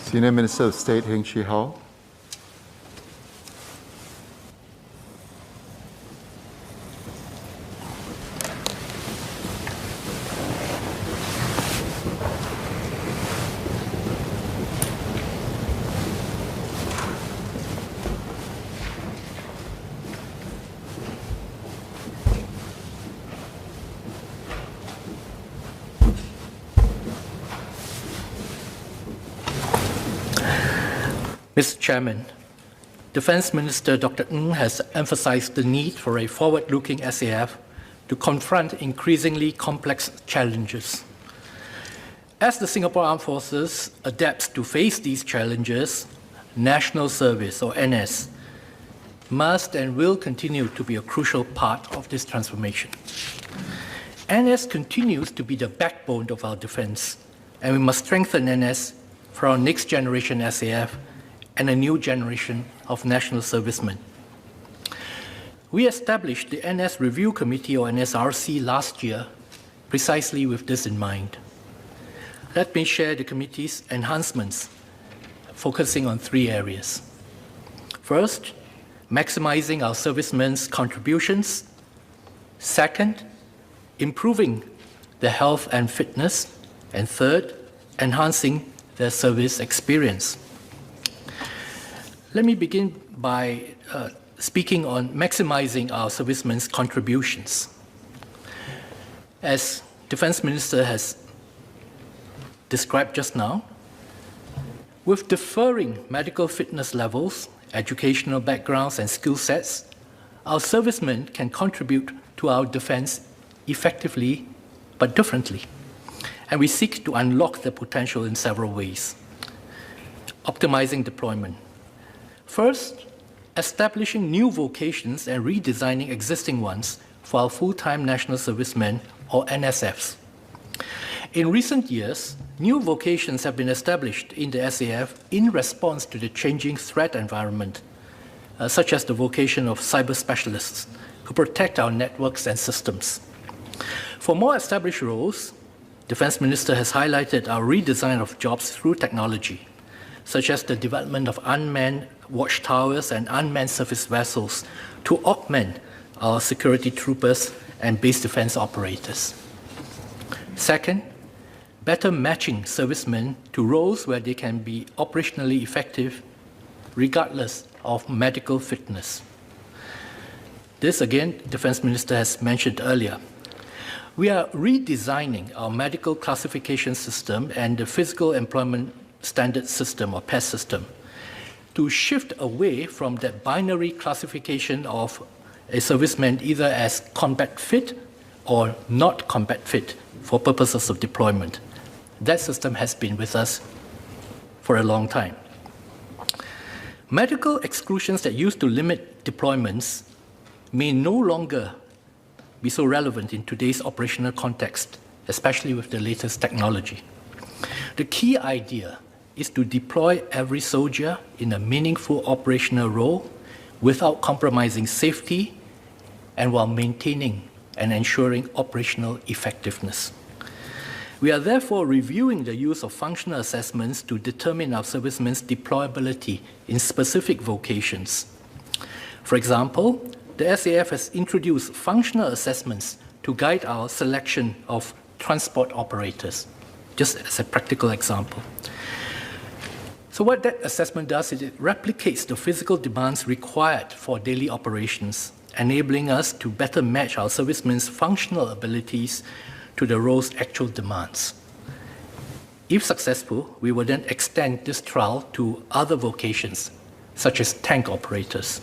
Senior Minister of State Heng Chee. Mr. Chairman, Defense Minister Dr. Ng has emphasized the need for a forward-looking SAF to confront increasingly complex challenges. As the Singapore Armed Forces adapts to face these challenges, National Service, or NS, must and will continue to be a crucial part of this transformation. NS continues to be the backbone of our defense, and we must strengthen NS for our next generation SAF and a new generation of national servicemen. We established the NS Review Committee, or NSRC, last year, precisely with this in mind. Let me share the committee's enhancements, focusing on three areas. First, maximizing our servicemen's contributions. Second, improving their health and fitness. And third, enhancing their service experience. Let me begin by speaking on maximizing our servicemen's contributions. As Defense Minister has described just now, with differing medical fitness levels, educational backgrounds, and skill sets, our servicemen can contribute to our defense effectively but differently. And we seek to unlock their potential in several ways. Optimizing deployment. First, establishing new vocations and redesigning existing ones for our full-time national servicemen, or NSFs. In recent years, new vocations have been established in the SAF in response to the changing threat environment, such as the vocation of cyber specialists who protect our networks and systems. For more established roles, Defense Minister has highlighted our redesign of jobs through technology, such as the development of unmanned watchtowers and unmanned surface vessels to augment our security troopers and base defense operators. Second, better matching servicemen to roles where they can be operationally effective regardless of medical fitness. This, again, Defense Minister has mentioned earlier. We are redesigning our medical classification system and the Physical Employment Standard System, or PES system, to shift away from that binary classification of a serviceman either as combat fit or not combat fit for purposes of deployment. That system has been with us for a long time. Medical exclusions that used to limit deployments may no longer be so relevant in today's operational context, especially with the latest technology. The key idea is to deploy every soldier in a meaningful operational role without compromising safety and while maintaining and ensuring operational effectiveness. We are therefore reviewing the use of functional assessments to determine our servicemen's deployability in specific vocations. For example, the SAF has introduced functional assessments to guide our selection of transport operators, just as a practical example. So what that assessment does is it replicates the physical demands required for daily operations, enabling us to better match our servicemen's functional abilities to the role's actual demands. If successful, we will then extend this trial to other vocations, such as tank operators.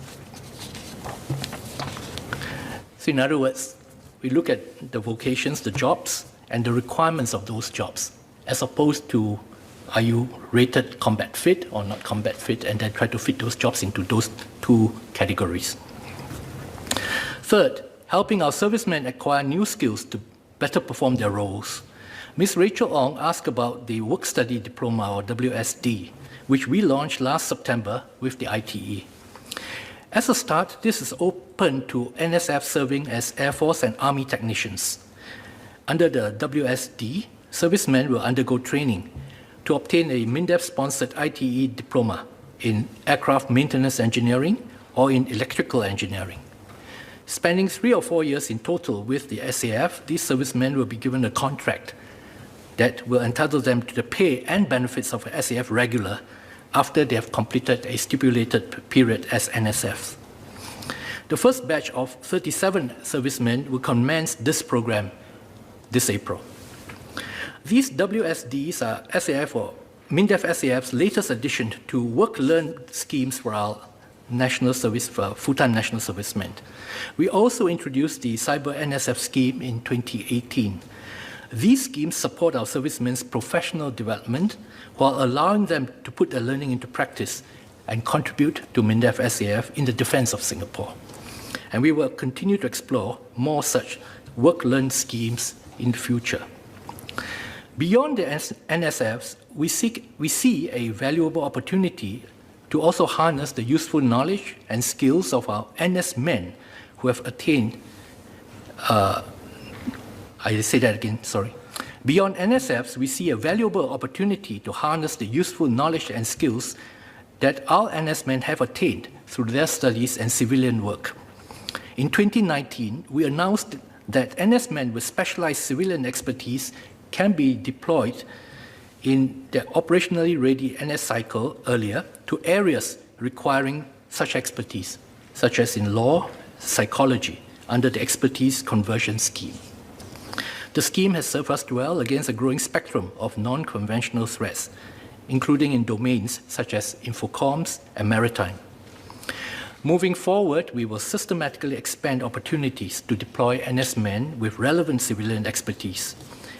So in other words, we look at the vocations, the jobs, and the requirements of those jobs, as opposed to are you rated combat fit or not combat fit, and then try to fit those jobs into those two categories. Third, helping our servicemen acquire new skills to better perform their roles. Ms. Rachel Ong asked about the Work Study Diploma, or WSD, which we launched last September with the ITE. As a start, this is open to NSF serving as Air Force and Army technicians. Under the WSD, servicemen will undergo training to obtain a MINDEF-sponsored ITE diploma in aircraft maintenance engineering or in electrical engineering. Spending 3 or 4 years in total with the SAF, these servicemen will be given a contract that will entitle them to the pay and benefits of a SAF regular after they have completed a stipulated period as NSFs. The first batch of 37 servicemen will commence this program this April. These WSDs are SAF or MINDEF SAF's latest addition to work-learn schemes for our national service, for full-time national servicemen. We also introduced the Cyber NSF scheme in 2018. These schemes support our servicemen's professional development while allowing them to put their learning into practice and contribute to MINDEF SAF in the defense of Singapore. And we will continue to explore more such work-learn schemes in the future. Beyond the NSFs, we see a valuable opportunity to also harness the useful knowledge and skills of our NS men who have attained, Beyond NSFs, we see a valuable opportunity to harness the useful knowledge and skills that our NS men have attained through their studies and civilian work. In 2019, we announced that NS men with specialized civilian expertise can be deployed in the operationally ready NS cycle earlier to areas requiring such expertise, such as in law, psychology, under the expertise conversion scheme. The scheme has served us well against a growing spectrum of non-conventional threats, including in domains such as infocomms and maritime. Moving forward, we will systematically expand opportunities to deploy NS men with relevant civilian expertise,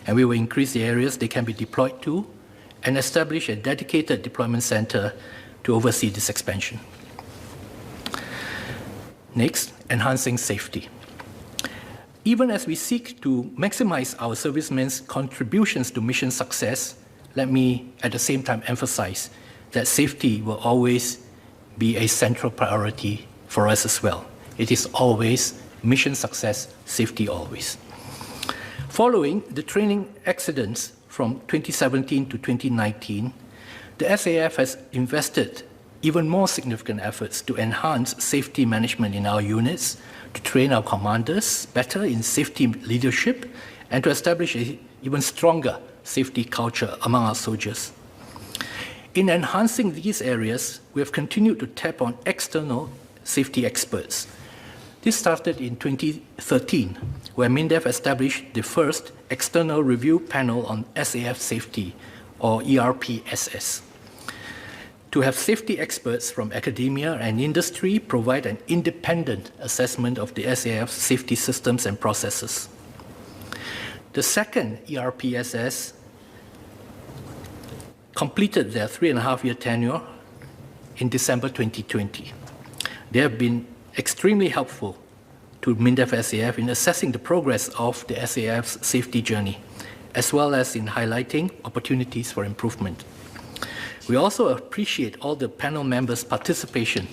and we will increase the areas they can be deployed to and establish a dedicated deployment center to oversee this expansion. Next, enhancing safety. Even as we seek to maximize our servicemen's contributions to mission success, let me at the same time emphasize that safety will always be a central priority for us as well. It is always mission success, safety always. Following the training accidents from 2017 to 2019, the SAF has invested even more significant efforts to enhance safety management in our units, to train our commanders better in safety leadership, and to establish an even stronger safety culture among our soldiers. In enhancing these areas, we have continued to tap on external safety experts. This started in 2013, where MINDEF established the first external review panel on SAF safety, or ERPSS. To have safety experts from academia and industry provide an independent assessment of the SAF's safety systems and processes. The second ERPSS completed their 3.5-year tenure in December 2020. They have been extremely helpful to MINDEF SAF in assessing the progress of the SAF's safety journey, as well as in highlighting opportunities for improvement. We also appreciate all the panel members' participation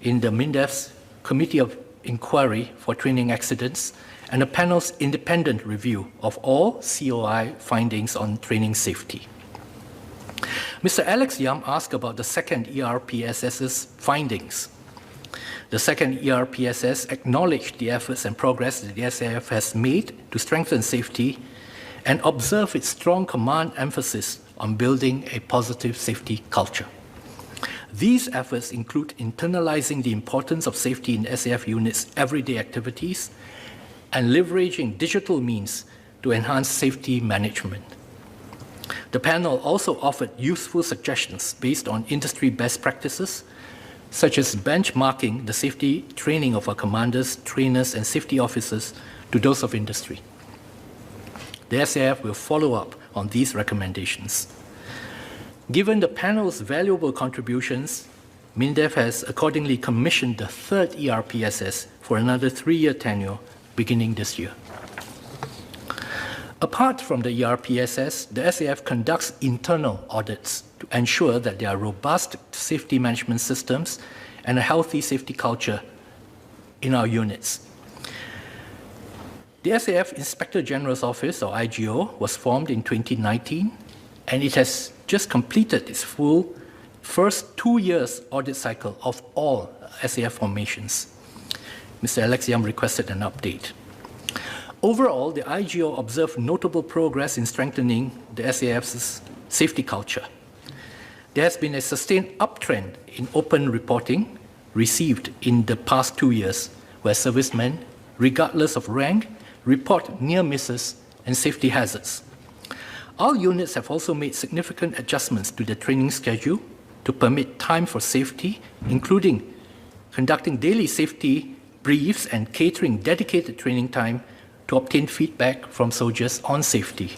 in the MINDEF's Committee of Inquiry for Training Accidents and the panel's independent review of all COI findings on training safety. Mr. Alex Yam asked about the second ERPSS's findings. The second ERPSS acknowledged the efforts and progress that the SAF has made to strengthen safety and observed its strong command emphasis on building a positive safety culture. These efforts include internalizing the importance of safety in SAF units' everyday activities and leveraging digital means to enhance safety management. The panel also offered useful suggestions based on industry best practices, such as benchmarking the safety training of our commanders, trainers, and safety officers to those of industry. The SAF will follow up on these recommendations. Given the panel's valuable contributions, MINDEF has accordingly commissioned the third ERPSS for another 3-year tenure beginning this year. Apart from the ERPSS, the SAF conducts internal audits to ensure that there are robust safety management systems and a healthy safety culture in our units. The SAF Inspector General's Office, or IGO, was formed in 2019, and it has just completed its full first 2 years audit cycle of all SAF formations. Mr. Alex Yam requested an update. Overall, the IGO observed notable progress in strengthening the SAF's safety culture. There has been a sustained uptrend in open reporting received in the past 2 years, where servicemen, regardless of rank, report near misses and safety hazards. All units have also made significant adjustments to their training schedule to permit time for safety, including conducting daily safety briefs and catering dedicated training time to obtain feedback from soldiers on safety.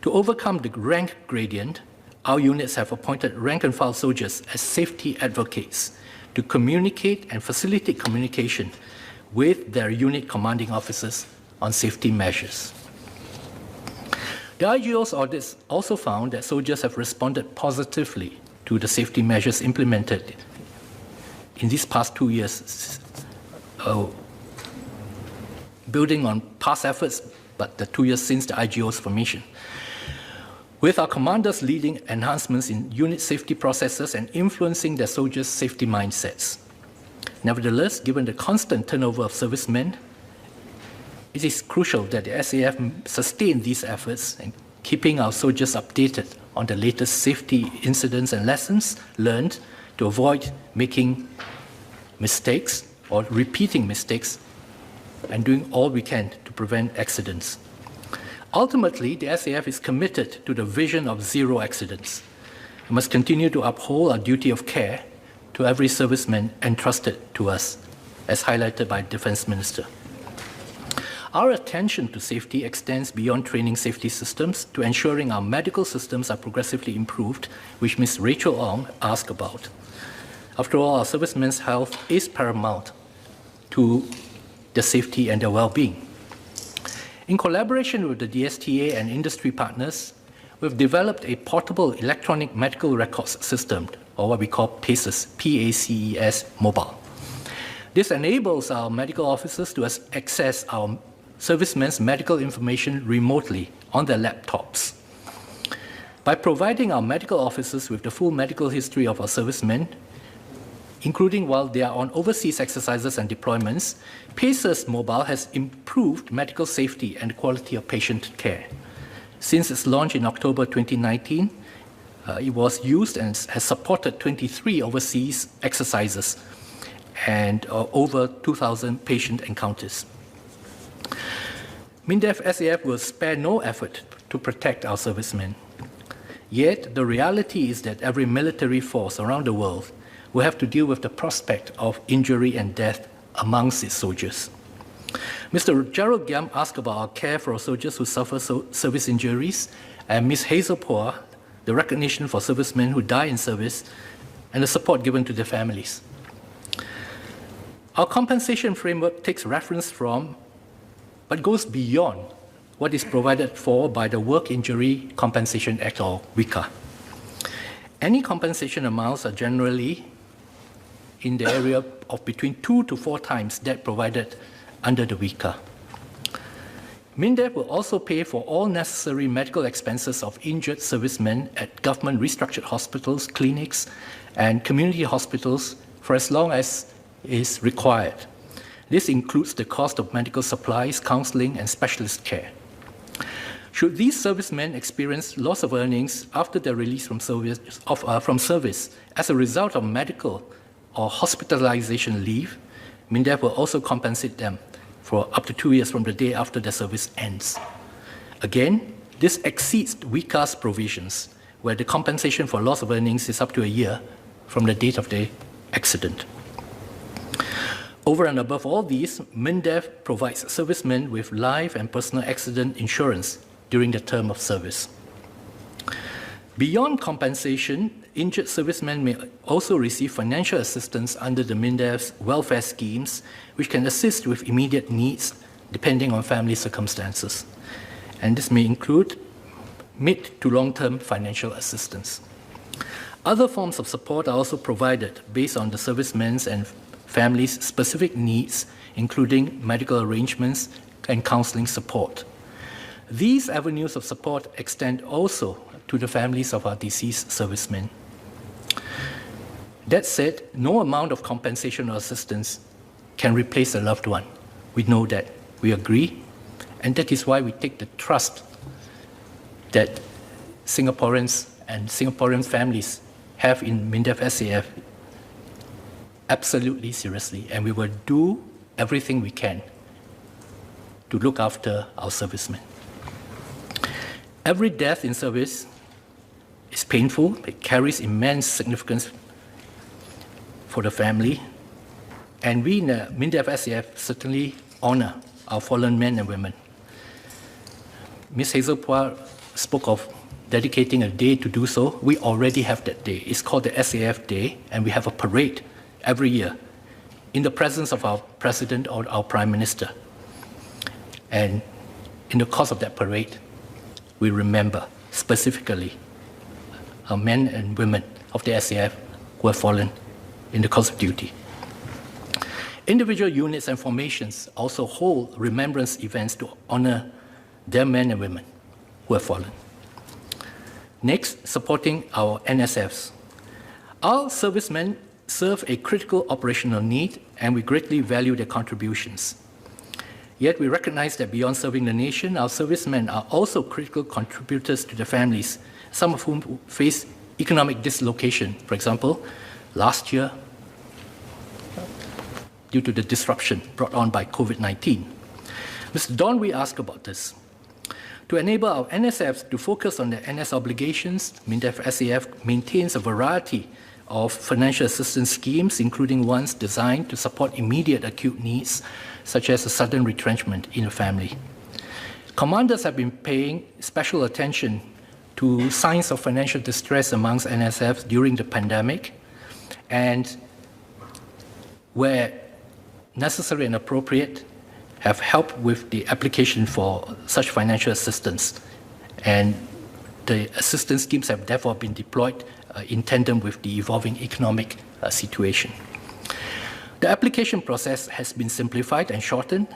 To overcome the rank gradient, our units have appointed rank-and-file soldiers as safety advocates to communicate and facilitate communication with their unit commanding officers on safety measures. The IGO's audits also found that soldiers have responded positively to the safety measures implemented in these past 2 years, building on past efforts, but the 2 years since the IGO's formation, with our commanders leading enhancements in unit safety processes and influencing their soldiers' safety mindsets. Nevertheless, given the constant turnover of servicemen, it is crucial that the SAF sustain these efforts and keeping our soldiers updated on the latest safety incidents and lessons learned to avoid making mistakes or repeating mistakes and doing all we can to prevent accidents. Ultimately, the SAF is committed to the vision of zero accidents. We must continue to uphold our duty of care to every serviceman entrusted to us, as highlighted by the Defense Minister. Our attention to safety extends beyond training safety systems to ensuring our medical systems are progressively improved, which Ms. Rachel Ong asked about. After all, our servicemen's health is paramount to their safety and their well-being. In collaboration with the DSTA and industry partners, we've developed a portable electronic medical records system, or what we call PACES, P-A-C-E-S mobile. This enables our medical officers to access our servicemen's medical information remotely on their laptops. By providing our medical officers with the full medical history of our servicemen, including while they are on overseas exercises and deployments, PACES Mobile has improved medical safety and quality of patient care. Since its launch in October 2019, it was used and has supported 23 overseas exercises and over 2,000 patient encounters. MINDEF SAF will spare no effort to protect our servicemen. Yet, the reality is that every military force around the world will have to deal with the prospect of injury and death amongst its soldiers. Mr. Gerald Giam asked about our care for our soldiers who suffer service injuries, and Ms. Hazel Poa, the recognition for servicemen who die in service, and the support given to their families. Our compensation framework takes reference from, but goes beyond, what is provided for by the Work Injury Compensation Act, or WICA. Any compensation amounts are generally in the area of between 2 to 4 times that provided under the WICA. MINDEF will also pay for all necessary medical expenses of injured servicemen at government restructured hospitals, clinics, and community hospitals for as long as is required. This includes the cost of medical supplies, counseling, and specialist care. Should these servicemen experience loss of earnings after their release from service as a result of medical or hospitalization leave, MINDEF will also compensate them for up to 2 years from the day after their service ends. Again, this exceeds WICA's provisions, where the compensation for loss of earnings is up to a year from the date of the accident. Over and above all these, MINDEF provides servicemen with life and personal accident insurance during the term of service. Beyond compensation, injured servicemen may also receive financial assistance under the MINDEF's welfare schemes, which can assist with immediate needs depending on family circumstances. And this may include mid to long-term financial assistance. Other forms of support are also provided based on the servicemen's and families' specific needs, including medical arrangements and counseling support. These avenues of support extend also to the families of our deceased servicemen. That said, no amount of compensation or assistance can replace a loved one. We know that. We agree. And that is why we take the trust that Singaporeans and Singaporean families have in MINDEF SAF absolutely seriously. And we will do everything we can to look after our servicemen. Every death in service is painful. It carries immense significance for the family. And we in the MINDEF SAF certainly honor our fallen men and women. Ms. Hazel Pua spoke of dedicating a day to do so. We already have that day. It's called the SAF Day, and we have a parade every year in the presence of our President or our Prime Minister. And in the course of that parade, we remember specifically our men and women of the SAF who have fallen in the course of duty. Individual units and formations also hold remembrance events to honor their men and women who have fallen. Next, supporting our NSFs. Our servicemen serve a critical operational need, and we greatly value their contributions. Yet we recognize that beyond serving the nation, our servicemen are also critical contributors to their families, some of whom face economic dislocation. For example, last year, due to the disruption brought on by COVID-19. Mr. Donwe asked about this. To enable our NSFs to focus on their NS obligations, MINDEF SAF maintains a variety of financial assistance schemes, including ones designed to support immediate acute needs, such as a sudden retrenchment in a family. Commanders have been paying special attention to signs of financial distress amongst NSFs during the pandemic, and where necessary and appropriate, have helped with the application for such financial assistance. And the assistance schemes have therefore been deployed in tandem with the evolving economic situation. The application process has been simplified and shortened,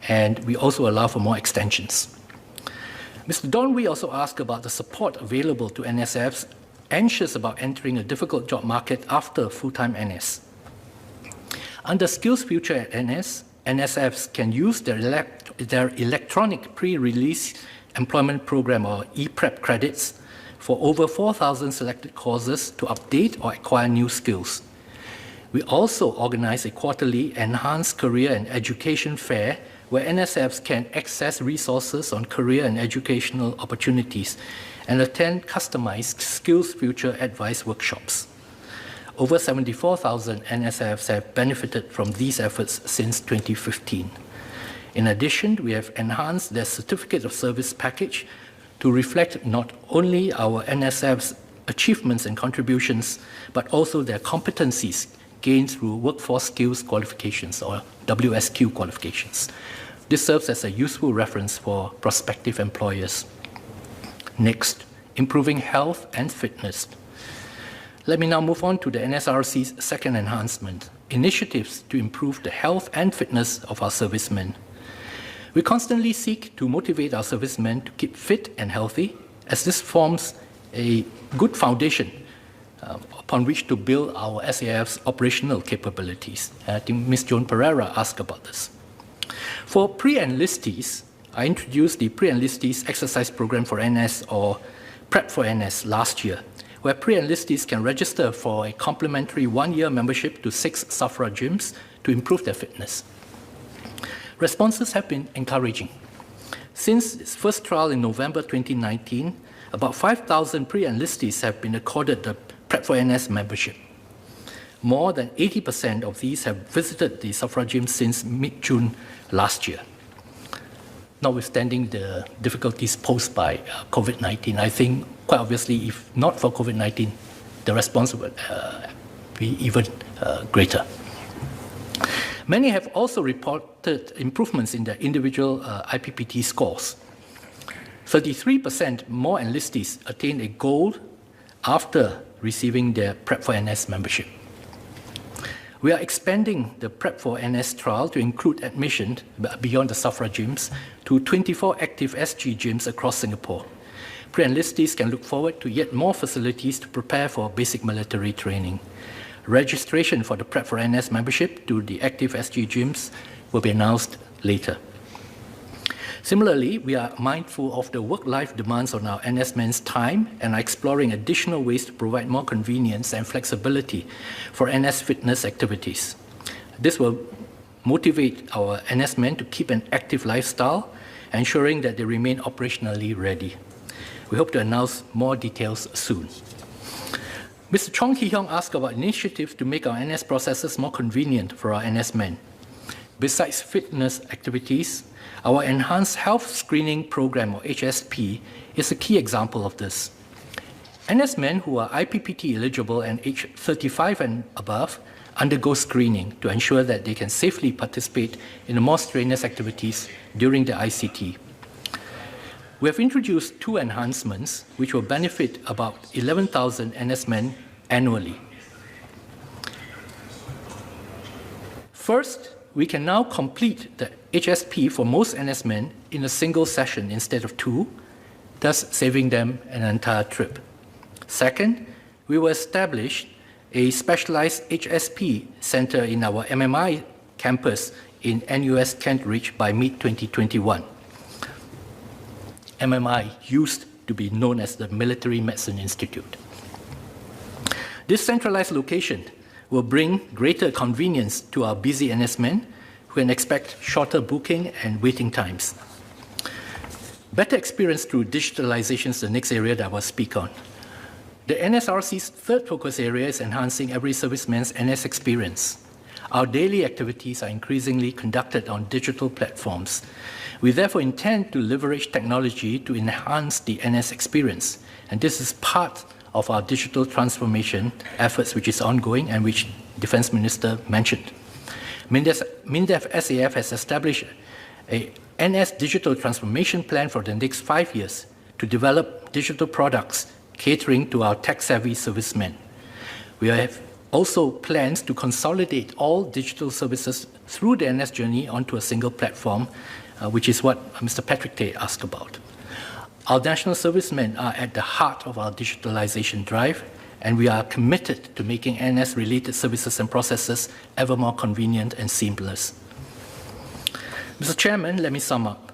and we also allow for more extensions. Mr. Donwe also asked about the support available to NSFs anxious about entering a difficult job market after full-time NS. Under Skills Future at NS, NSFs can use their electronic pre-release employment program, or EPREP credits, for over 4,000 selected courses to update or acquire new skills. We also organize a quarterly enhanced career and education fair where NSFs can access resources on career and educational opportunities and attend customized Skills Future advice workshops. Over 74,000 NSFs have benefited from these efforts since 2015. In addition, we have enhanced their Certificate of Service package to reflect not only our NSFs' achievements and contributions, but also their competencies gained through Workforce Skills Qualifications, or WSQ qualifications. This serves as a useful reference for prospective employers. Next, improving health and fitness. Let me now move on to the NSRC's second enhancement, initiatives to improve the health and fitness of our servicemen. We constantly seek to motivate our servicemen to keep fit and healthy, as this forms a good foundation upon which to build our SAF's operational capabilities. I think Ms. Joan Pereira asked about this. For pre-enlistees, I introduced the pre-enlistees exercise program for NS, or Prep for NS, last year, where pre-enlistees can register for a complimentary one-year membership to 6 SAFRA gyms to improve their fitness. Responses have been encouraging. Since its first trial in November 2019, about 5,000 pre-enlistees have been accorded the Prep for NS membership. More than 80% of these have visited the SAFRA gym since mid-June last year. Notwithstanding the difficulties posed by COVID-19, I think quite obviously, if not for COVID-19, the response would be even greater. Many have also reported improvements in their individual IPPT scores. 33% more enlistees attained a gold after receiving their Prep for NS membership. We are expanding the Prep for NS trial to include admission beyond the SAFRA gyms to 24 active SG gyms across Singapore. Pre-enlistees can look forward to yet more facilities to prepare for basic military training. Registration for the Prep for NS membership to the active SG gyms will be announced later. Similarly, we are mindful of the work-life demands on our NS men's time and are exploring additional ways to provide more convenience and flexibility for NS fitness activities. This will motivate our NS men to keep an active lifestyle, ensuring that they remain operationally ready. We hope to announce more details soon. Mr. Chong Hee-hyung asked about initiatives to make our NS processes more convenient for our NS men. Besides fitness activities, our Enhanced Health Screening Program, or HSP, is a key example of this. NS men who are IPPT eligible and age 35 and above undergo screening to ensure that they can safely participate in the more strenuous activities during the ICT. We have introduced 2 enhancements which will benefit about 11,000 NS men annually. First, we can now complete the HSP for most NS men in a single session instead of 2, thus saving them an entire trip. Second, we will establish a specialized HSP center in our MMI campus in NUS Kent Ridge by mid-2021. MMI used to be known as the Military Medicine Institute. This centralized location will bring greater convenience to our busy NS men who can expect shorter booking and waiting times. Better experience through digitalization is the next area that I will speak on. The NSRC's third focus area is enhancing every serviceman's NS experience. Our daily activities are increasingly conducted on digital platforms. We therefore intend to leverage technology to enhance the NS experience, and this is part of our digital transformation efforts, which is ongoing and which Defense Minister mentioned. MINDEF SAF has established a NS digital transformation plan for the next 5 years to develop digital products catering to our tech-savvy servicemen. We have also plans to consolidate all digital services through the NS journey onto a single platform, which is what Mr. Patrick Tay asked about. Our national servicemen are at the heart of our digitalization drive, and we are committed to making NS-related services and processes ever more convenient and seamless. Mr. Chairman, let me sum up.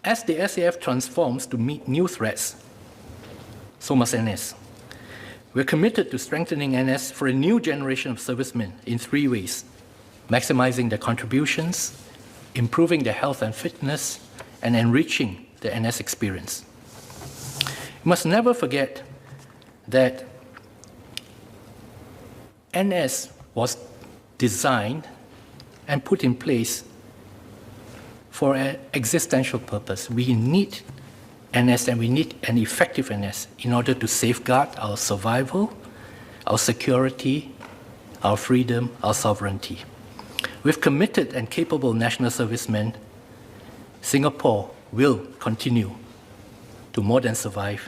As the SAF transforms to meet new threats, so must NS. We're committed to strengthening NS for a new generation of servicemen in 3 ways: maximizing their contributions, improving their health and fitness, and enriching the NS experience. You must never forget that NS was designed and put in place for an existential purpose. We need NS, and we need an effective NS in order to safeguard our survival, our security, our freedom, our sovereignty. With committed and capable national servicemen, Singapore will continue to more than survive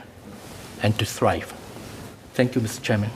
and to thrive. Thank you, Mr. Chairman.